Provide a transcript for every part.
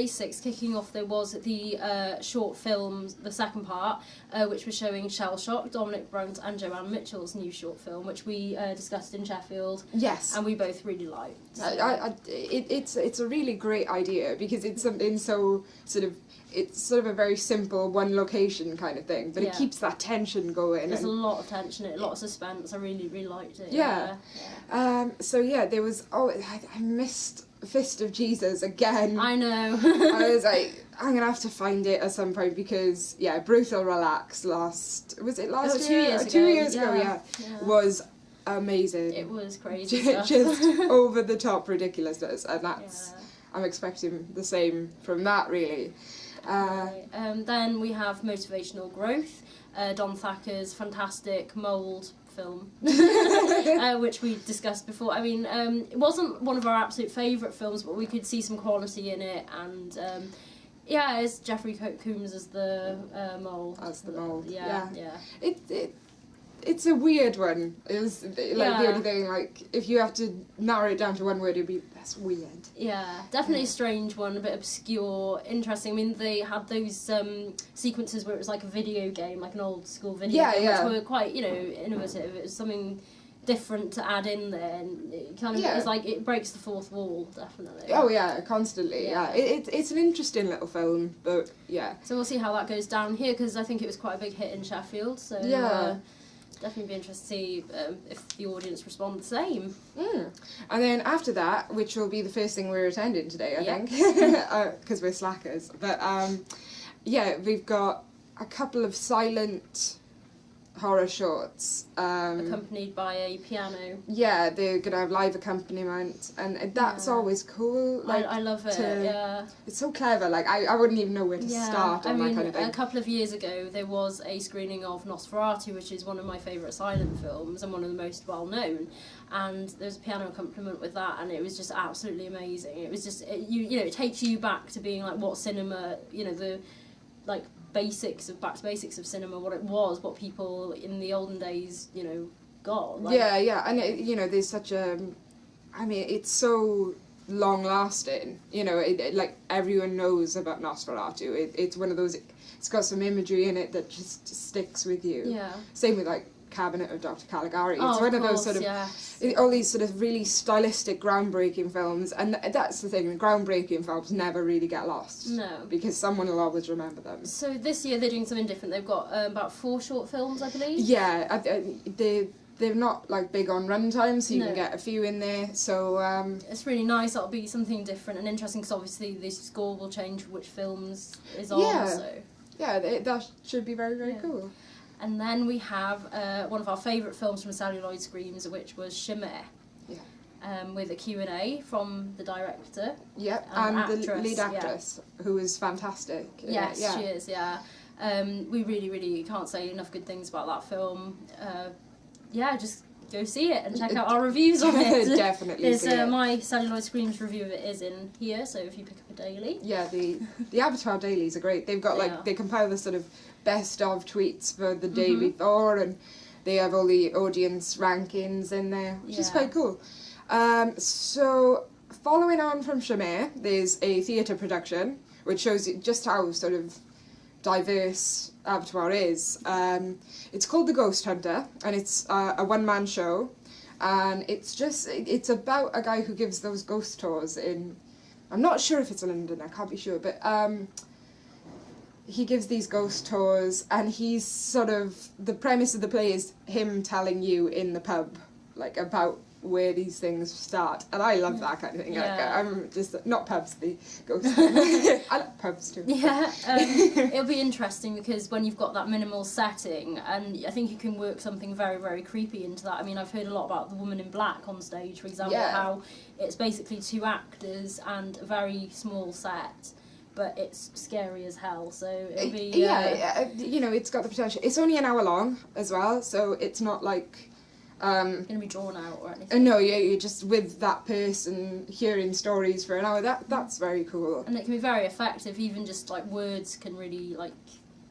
day 6, kicking off there was the short film, the second part, which was showing Shell Shock, Dominic Brunt and Joanne Mitchell's new short film, which we discussed in Sheffield. Yes. And we both really liked. It's a really great idea, because it's something so it's sort of a very simple one location kind of thing, but it keeps that tension going. There's a lot of tension in it, a lot of suspense. I really, really liked it. So there was, I missed Fist of Jesus again. I know. I was like, I'm going to have to find it at some point, because, Brutal Relax was it last year? 2 years ago. 2 years ago, was amazing. It was crazy Just over the top ridiculousness, and that's, I'm expecting the same from that, really. Then we have Motivational Growth, Don Thacker's fantastic mould film, which we discussed before. I mean, it wasn't one of our absolute favourite films, but we could see some quality in it, and it's Jeffrey Combs as the mole. As the mole, yeah. It's a weird one. It was the only thing, if you have to narrow it down to one word, it'd be, that's weird. Yeah, definitely a strange one, a bit obscure, interesting. I mean, they had those sequences where it was like a video game, like an old school video game, which were quite, innovative. It was something different to add in there, and it kind of it's like it breaks the fourth wall, definitely. Oh yeah, constantly. It's an interesting little film, but so we'll see how that goes down here, because I think it was quite a big hit in Sheffield, so definitely be interested to see if the audience respond the same. And then after that, which will be the first thing we're attending today, I think, because we're slackers, but we've got a couple of silent horror shorts. Accompanied by a piano. Yeah, they're going to have live accompaniment, and that's always cool. I love it, It's so clever, I wouldn't even know where to start on that kind of thing. A couple of years ago, there was a screening of Nosferatu, which is one of my favourite silent films, and one of the most well-known, and there's a piano accompaniment with that, and it was just absolutely amazing. It was just, it takes you back to being like, what cinema, the, basics of cinema, what it was, what people in the olden days, got. And there's such a, it's so long lasting, everyone knows about Nosferatu. It's one of those, it's got some imagery in it that just sticks with you. Same with Cabinet of Dr. Caligari. It's one of those sort of all these sort of really stylistic, groundbreaking films, and that's the thing. Groundbreaking films never really get lost. No, because someone will always remember them. So this year they're doing something different. They've got about 4 short films, I believe. Yeah, they're not big on runtime, so you can get a few in there. So it's really nice. That'll be something different and interesting, because obviously the score will change for which films is on. So that should be very, very cool. And then we have one of our favourite films from Celluloid Screams, which was Chimère. With a Q&A from the director. And the lead actress, who is fantastic. Yes, she is, we really, really can't say enough good things about that film. Just go see it and check out our reviews on it. Definitely see it. My Celluloid Screams review of it is in here, so if you pick up a daily. Yeah, the Abertoir dailies are great. They've got they compile the sort of best of tweets for the day before, and they have all the audience rankings in there, which is quite cool. So following on from Chimère, there's a theatre production which shows you just how sort of diverse Abertoir is. It's called The Ghost Hunter, and it's a one-man show, and it's about a guy who gives those ghost tours in, I'm not sure if it's in London, I can't be sure, but he gives these ghost tours, and he's sort of, the premise of the play is him telling you in the pub about where these things start, and I love that kind of thing. I'm just not pubs, the ghost. I like pubs too. It'll be interesting, because when you've got that minimal setting, and I think you can work something very, very creepy into that. I mean, I've heard a lot about The Woman in Black on stage, for example, how it's basically 2 actors and a very small set, but it's scary as hell, so it'll be it's got the potential. It's only an hour long as well, so it's not going to be drawn out or anything. No, you're just with that person hearing stories for an hour. That's very cool. And it can be very effective. Even just words can really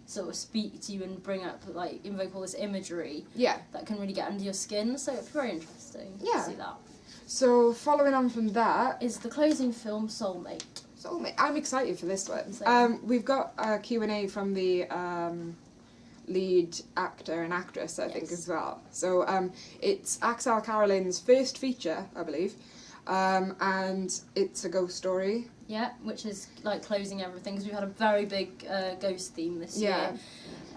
sort of speak to you and bring up invoke all this imagery. That can really get under your skin. So it's very interesting to see that. So following on from that is the closing film Soulmate. Soulmate. I'm excited for this one. Same. We've got a Q&A from the lead actor and actress, I think, as well. So it's Axel Carolyn's first feature, I believe, and it's a ghost story. Yeah, which is like closing everything, because we've had a very big ghost theme this year.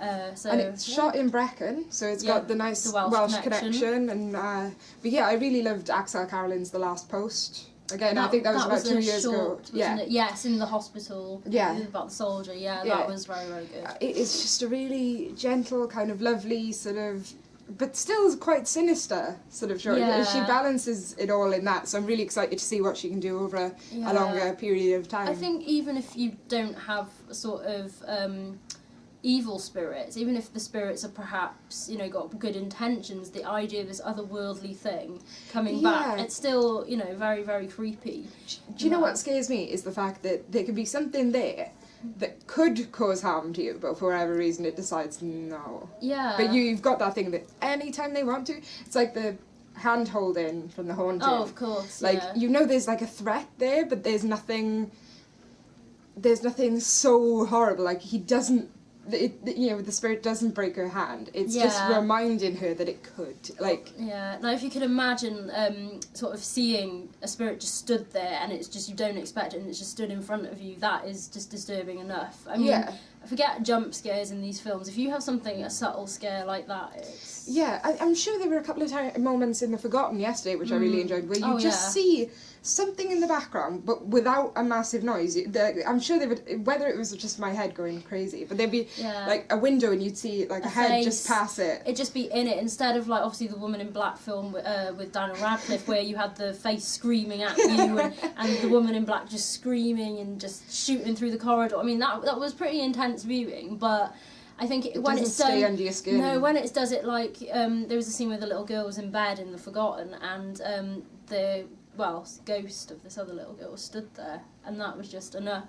And it's shot in Brecon, so it's got the nice the Welsh connection. And but yeah, I really loved Axel Carolyn's The Last Post. Again, I think that was about 2 years ago. Yeah. Yes, in the hospital. Yeah. About the soldier. Yeah, that was very, very good. It's just a really gentle, kind of lovely sort of, but still quite sinister sort of show. Yeah. She balances it all in that, so I'm really excited to see what she can do over a longer period of time. I think even if you don't have a sort of evil spirits, even if the spirits are perhaps, got good intentions, the idea of this otherworldly thing coming back, it's still, very, very creepy. Do you know what scares me is the fact that there could be something there that could cause harm to you, but for whatever reason it decides no. Yeah. But you've got that thing that anytime they want to, it's like the hand holding from The Haunted. Oh, of course. Like, there's like a threat there, but there's nothing so horrible. Like, he doesn't, the spirit doesn't break her hand. It's just reminding her that it could. Like, now if you could imagine sort of seeing a spirit just stood there, and it's just, you don't expect it, and it's just stood in front of you, that is just disturbing enough. I mean, forget jump scares in these films. If you have a subtle scare like that, it's... Yeah, I'm sure there were a couple of moments in The Forgotten yesterday, which I really enjoyed, where you just see something in the background, but without a massive noise. I'm sure they would, whether it was just my head going crazy, but there'd be like a window and you'd see like a head face, just pass it. It'd just be in it, instead of like obviously the Woman in Black film with Daniel Radcliffe, where you had the face screaming at you and the Woman in Black just screaming and just shooting through the corridor. I mean, that was pretty intense viewing, but I think when it's done, stay under your skin. No, when it does it like there was a scene where the little girl was in bed in The Forgotten, and the ghost of this other little girl stood there, and that was just enough.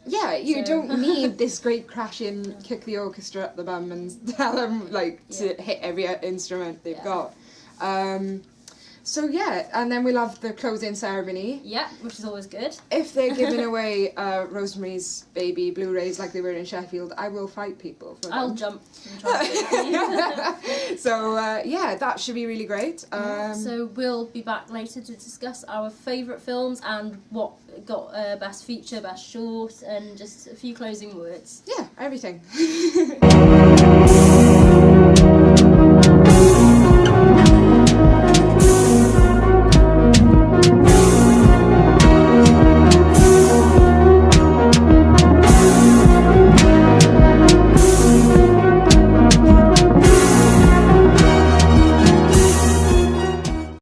Yeah, you don't need this great crashing, kick the orchestra up the bum and tell them to hit every instrument they've got. So and then we'll have the closing ceremony. Yeah, which is always good. If they're giving away Rosemary's Baby Blu-rays like they were in Sheffield, I will fight people for them. I'll jump and try to So, that should be really great. So we'll be back later to discuss our favourite films and what got Best Feature, Best Short, and just a few closing words. Yeah, everything.